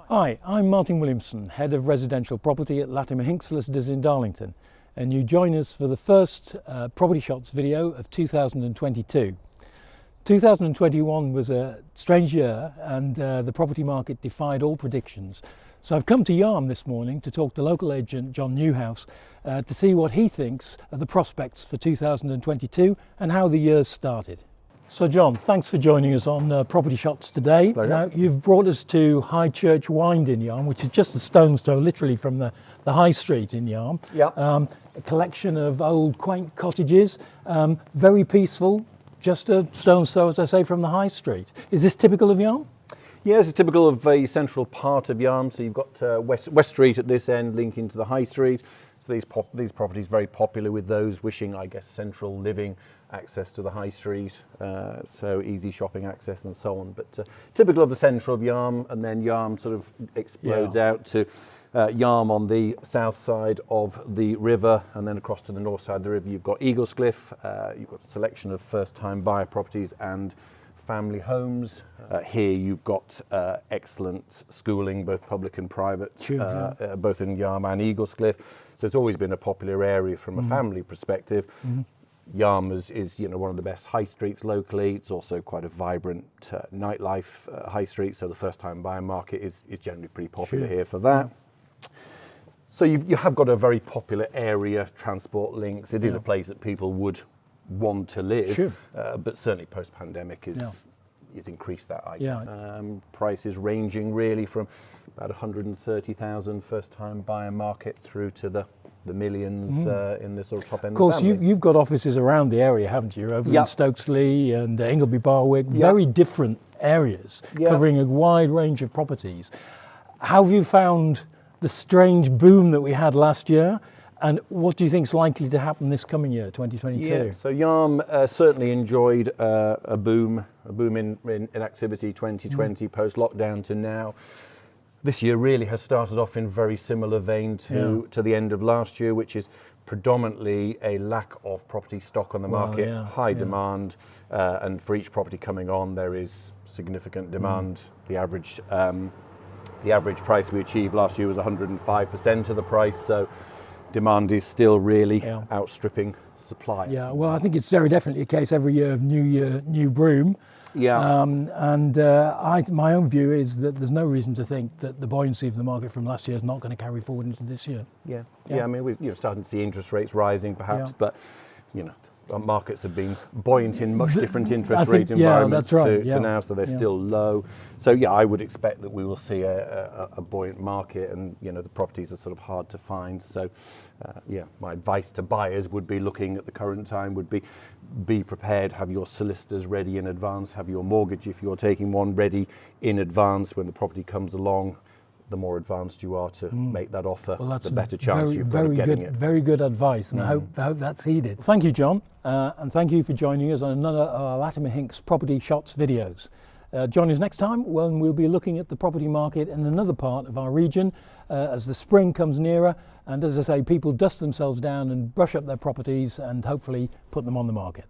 Hi, I'm Martin Williamson, Head of Residential Property at Latimer Hinks Solicitors in Darlington, and you join us for the first Property Shots video of 2022. 2021 was a strange year and the property market defied all predictions. So I've come to Yarm this morning to talk to local agent John Newhouse to see what he thinks of the prospects for 2022 and how the year's started. So John, thanks for joining us on Property Shots today. Pleasure. Now you've brought us to High Church Wynd in Yarm, which is just a stone's throw literally from the High Street in Yarm. Yep. A collection of old quaint cottages, very peaceful, just a stone's throw, as I say, from the High Street. Is this typical of Yarm? Yes, it's typical of a central part of Yarm. So you've got West Street at this end linking to the High Street. So these properties very popular with those wishing, I guess, central living, access to the High Street, so easy shopping access and so on. But typical of the centre of Yarm, and then Yarm sort of explodes out to Yarm on the south side of the river, and then across to the north side of the river you've got Eaglescliffe. You've got a selection of first-time buyer properties and family homes. Here you've got excellent schooling, both public and private, both in Yarm and Eaglescliffe. So it's always been a popular area from a family perspective. Yarm is one of the best high streets locally. It's also quite a vibrant nightlife high street, so the first-time buyer market is generally pretty popular here for that. So you have got a very popular area, transport links. It is a place that people would want to live, but certainly post-pandemic it's increased that, I guess. Prices ranging really from about 130,000 first-time buyer market through to the millions in the sort of top end. Of course, you've got offices around the area, haven't you? Over in Stokesley and Ingleby Barwick, very different areas, covering a wide range of properties. How have you found the strange boom that we had last year? And what do you think is likely to happen this coming year, 2022? Yeah, so Yarm certainly enjoyed a boom in activity 2020 post-lockdown to now. This year really has started off in very similar vein to the end of last year, which is predominantly a lack of property stock on the market, high demand, and for each property coming on there is significant demand. The average price we achieved last year was 105% of the price, so demand is still really outstripping supply. Yeah, well, I think it's very definitely a case every year of new year, new broom. Yeah. My own view is that there's no reason to think that the buoyancy of the market from last year is not going to carry forward into this year. Yeah. I mean, we're starting to see interest rates rising, perhaps, but markets have been buoyant in much different interest rate environments to now, so they're still low. So I would expect that we will see a buoyant market, and the properties are sort of hard to find. So my advice to buyers would be, looking at the current time, would be prepared, have your solicitors ready in advance, have your mortgage, if you're taking one, ready in advance. When the property comes along, the more advanced you are to make that offer, the better chance you've got of getting it. Very good advice, and I hope that's heeded. Thank you, John, and thank you for joining us on another of our Latimer Hinks Property Shots videos. Join us next time when we'll be looking at the property market in another part of our region as the spring comes nearer, and as I say, people dust themselves down and brush up their properties and hopefully put them on the market.